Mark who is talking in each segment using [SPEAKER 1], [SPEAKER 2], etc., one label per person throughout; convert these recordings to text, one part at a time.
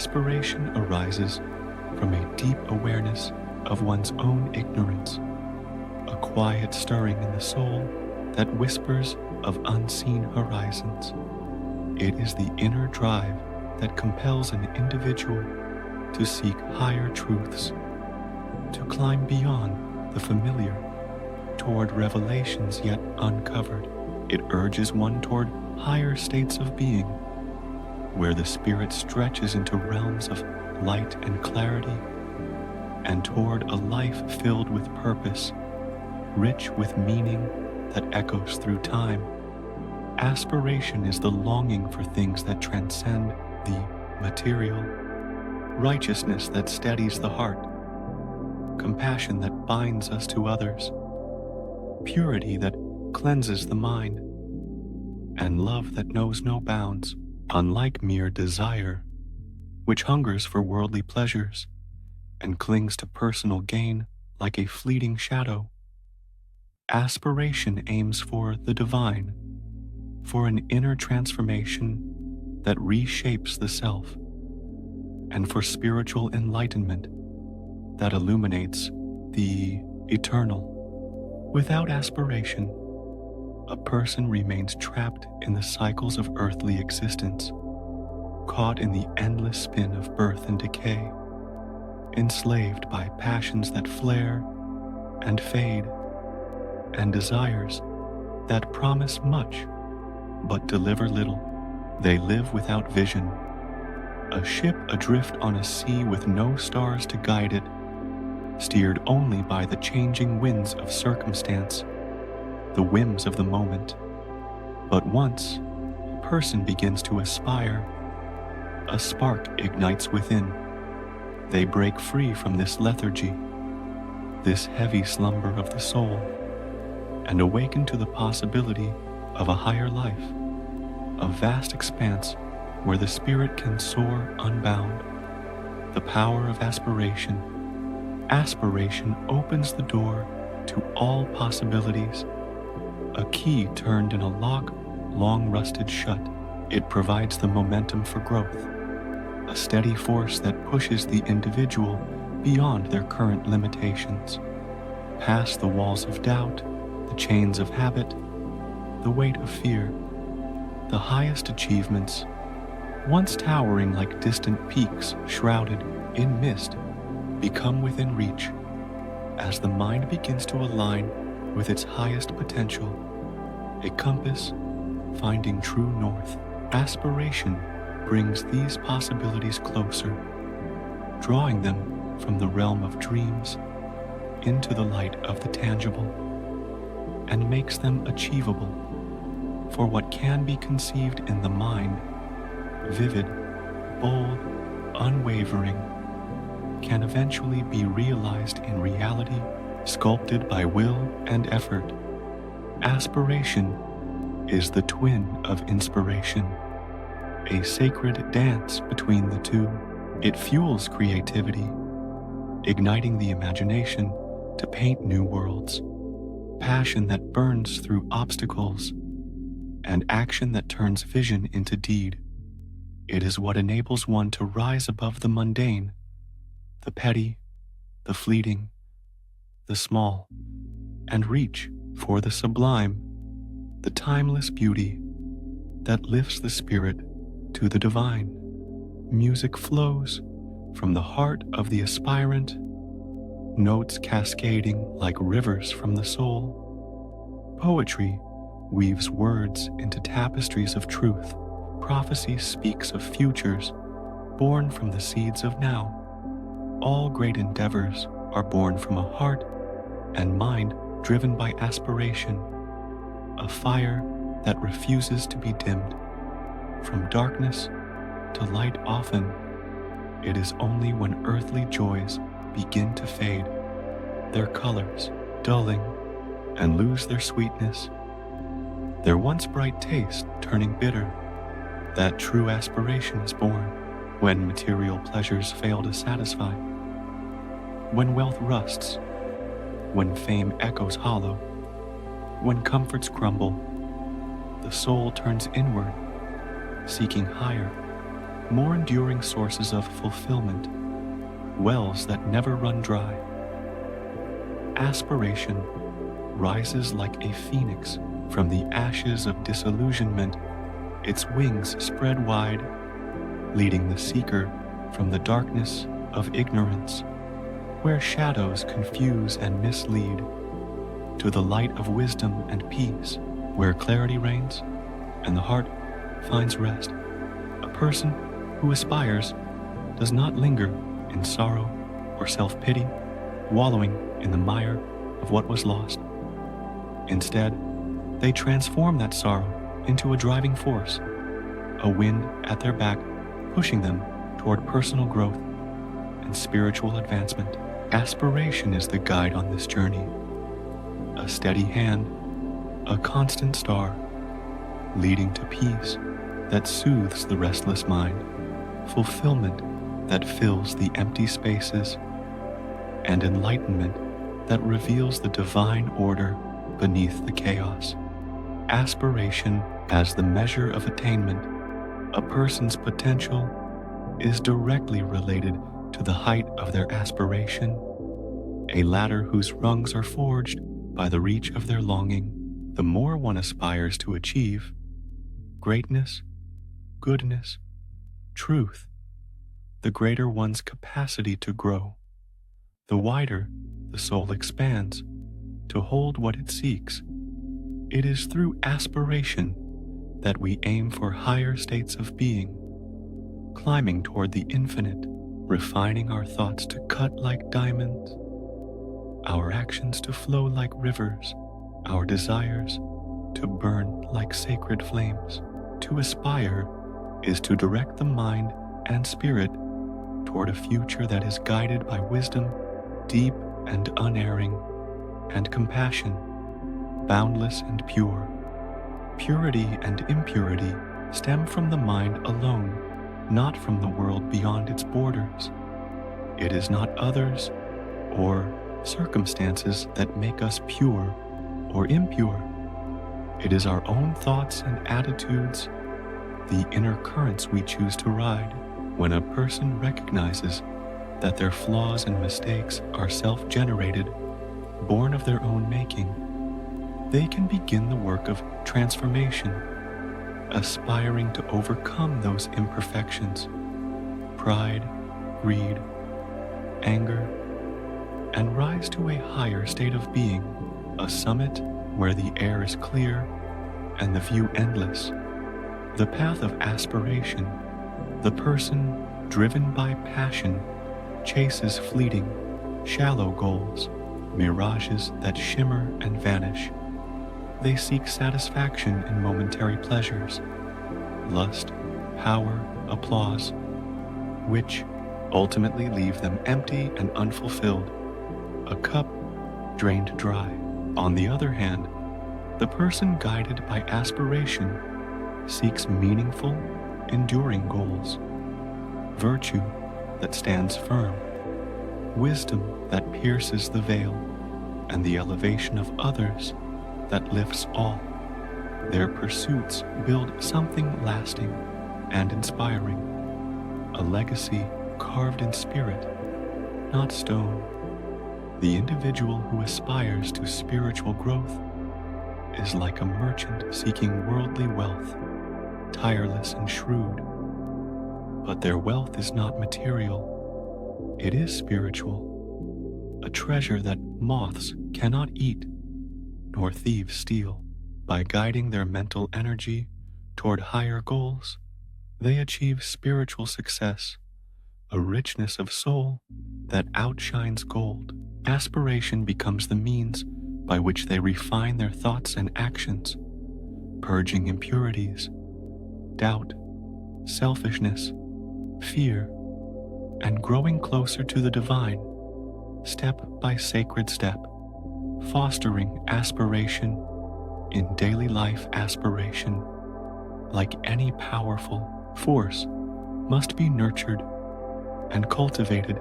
[SPEAKER 1] Aspiration arises from a deep awareness of one's own ignorance, a quiet stirring in the soul that whispers of unseen horizons. It is the inner drive that compels an individual to seek higher truths, to climb beyond the familiar toward revelations yet uncovered. It urges one toward higher states of being, where the spirit stretches into realms of light and clarity, and toward a life filled with purpose, rich with meaning that echoes through time. Aspiration is the longing for things that transcend the material, righteousness that steadies the heart, compassion that binds us to others, purity that cleanses the mind, and love that knows no bounds. Unlike mere desire, which hungers for worldly pleasures and clings to personal gain like a fleeting shadow, aspiration aims for the divine, for an inner transformation that reshapes the self, and for spiritual enlightenment that illuminates the eternal. Without aspiration, a person remains trapped in the cycles of earthly existence, caught in the endless spin of birth and decay, enslaved by passions that flare and fade, and desires that promise much but deliver little. They live without vision, a ship adrift on a sea with no stars to guide it, steered only by the changing winds of circumstance, the whims of the moment. But once a person begins to aspire, a spark ignites within. They break free from this lethargy, this heavy slumber of the soul, and awaken to the possibility of a higher life, a vast expanse where the spirit can soar unbound. The power of aspiration. Aspiration opens the door to all possibilities, a key turned in a lock long rusted shut. It provides the momentum for growth, a steady force that pushes the individual beyond their current limitations, past the walls of doubt, the chains of habit, the weight of fear. The highest achievements, once towering like distant peaks shrouded in mist, become within reach as the mind begins to align with its highest potential, a compass finding true north. Aspiration brings these possibilities closer, drawing them from the realm of dreams into the light of the tangible, and makes them achievable. For what can be conceived in the mind, vivid, bold, unwavering, can eventually be realized in reality, sculpted by will and effort. Aspiration is the twin of inspiration, a sacred dance between the two. It fuels creativity, igniting the imagination to paint new worlds, passion that burns through obstacles, and action that turns vision into deed. It is what enables one to rise above the mundane, the petty, the fleeting, the small, and reach for the sublime, the timeless beauty that lifts the spirit to the divine. Music flows from the heart of the aspirant, notes cascading like rivers from the soul. Poetry weaves words into tapestries of truth. Prophecy speaks of futures born from the seeds of now. All great endeavors are born from a heart and mind driven by aspiration, a fire that refuses to be dimmed. From darkness to light often, it is only when earthly joys begin to fade, their colors dulling and lose their sweetness, their once bright taste turning bitter, that true aspiration is born. When material pleasures fail to satisfy, when wealth rusts, when fame echoes hollow, when comforts crumble, the soul turns inward, seeking higher, more enduring sources of fulfillment, wells that never run dry. Aspiration rises like a phoenix from the ashes of disillusionment, its wings spread wide, leading the seeker from the darkness of ignorance, where shadows confuse and mislead, to the light of wisdom and peace, where clarity reigns and the heart finds rest. A person who aspires does not linger in sorrow or self-pity, wallowing in the mire of what was lost. Instead, they transform that sorrow into a driving force, a wind at their back, pushing them toward personal growth and spiritual advancement. Aspiration is the guide on this journey, a steady hand, a constant star, leading to peace that soothes the restless mind, fulfillment that fills the empty spaces, and enlightenment that reveals the divine order beneath the chaos. Aspiration as the measure of attainment. A person's potential is directly related to the height of their aspiration, a ladder whose rungs are forged by the reach of their longing. The more one aspires to achieve greatness, goodness, truth, the greater one's capacity to grow. The wider the soul expands to hold what it seeks. It is through aspiration that we aim for higher states of being, climbing toward the infinite, refining our thoughts to cut like diamonds, our actions to flow like rivers, our desires to burn like sacred flames. To aspire is to direct the mind and spirit toward a future that is guided by wisdom, deep and unerring, and compassion, boundless and pure. Purity and impurity stem from the mind alone, not from the world beyond its borders. It is not others or circumstances that make us pure or impure. It is our own thoughts and attitudes, the inner currents we choose to ride. When a person recognizes that their flaws and mistakes are self-generated, born of their own making, they can begin the work of transformation, aspiring to overcome those imperfections, pride, greed, anger, and rise to a higher state of being, a summit where the air is clear and the view endless. The path of aspiration, the person driven by passion chases fleeting, shallow goals, mirages that shimmer and vanish. They seek satisfaction in momentary pleasures, lust, power, applause, which ultimately leave them empty and unfulfilled, a cup drained dry. On the other hand, the person guided by aspiration seeks meaningful, enduring goals, virtue that stands firm, wisdom that pierces the veil, and the elevation of others that lifts all. Their pursuits build something lasting and inspiring, a legacy carved in spirit, not stone. The individual who aspires to spiritual growth is like a merchant seeking worldly wealth, tireless and shrewd. But their wealth is not material, it is spiritual, a treasure that moths cannot eat, nor thieves steal. By guiding their mental energy toward higher goals, they achieve spiritual success, a richness of soul that outshines gold. Aspiration becomes the means by which they refine their thoughts and actions, purging impurities, doubt, selfishness, fear, and growing closer to the divine, step by sacred step, fostering aspiration in daily life. Aspiration, like any powerful force, must be nurtured and cultivated,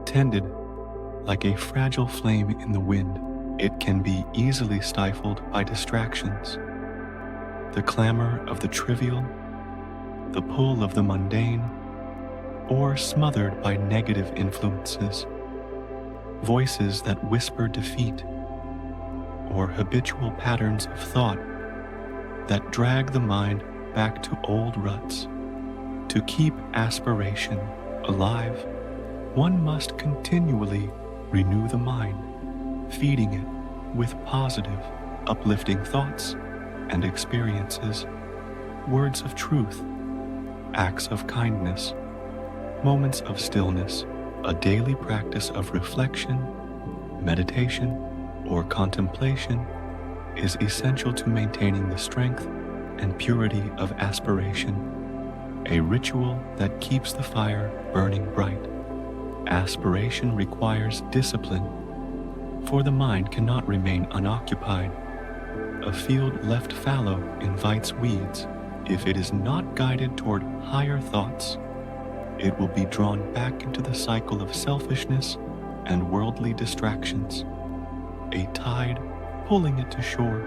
[SPEAKER 1] tended like a fragile flame in the wind. It can be easily stifled by distractions, the clamor of the trivial, the pull of the mundane, or smothered by negative influences, voices that whisper defeat, or habitual patterns of thought that drag the mind back to old ruts. To keep aspiration alive, one must continually renew the mind, feeding it with positive, uplifting thoughts and experiences, words of truth, acts of kindness, moments of stillness. A daily practice of reflection, meditation, or contemplation is essential to maintaining the strength and purity of aspiration, a ritual that keeps the fire burning bright. Aspiration requires discipline, for the mind cannot remain unoccupied. A field left fallow invites weeds. If it is not guided toward higher thoughts, it will be drawn back into the cycle of selfishness and worldly distractions, a tide pulling it to shore.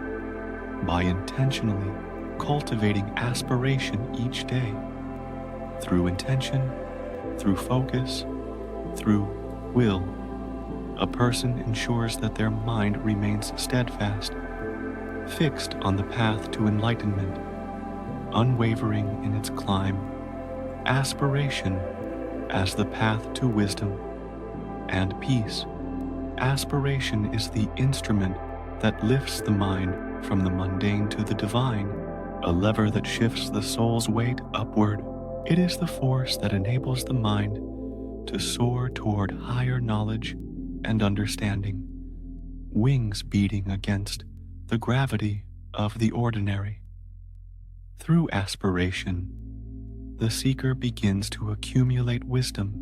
[SPEAKER 1] By intentionally cultivating aspiration each day, through intention, through focus, through will, a person ensures that their mind remains steadfast, fixed on the path to enlightenment, unwavering in its climb. Aspiration as the path to wisdom and peace. Aspiration is the instrument that lifts the mind from the mundane to the divine, a lever that shifts the soul's weight upward. It is the force that enables the mind to soar toward higher knowledge and understanding, wings beating against the gravity of the ordinary. Through aspiration, the seeker begins to accumulate wisdom,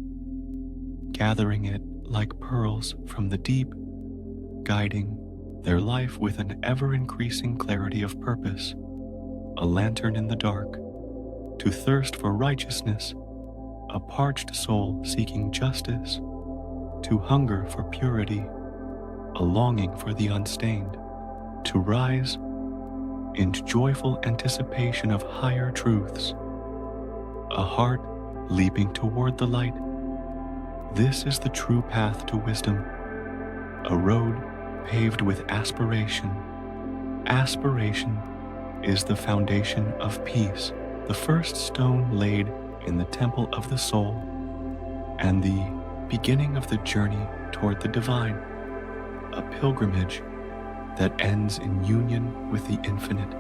[SPEAKER 1] gathering it like pearls from the deep, guiding their life with an ever-increasing clarity of purpose, a lantern in the dark, to thirst for righteousness, a parched soul seeking justice, to hunger for purity, a longing for the unstained, to rise into joyful anticipation of higher truths, a heart leaping toward the light. This is the true path to wisdom, a road paved with aspiration. Aspiration is the foundation of peace, the first stone laid in the temple of the soul, and the beginning of the journey toward the divine, a pilgrimage that ends in union with the infinite.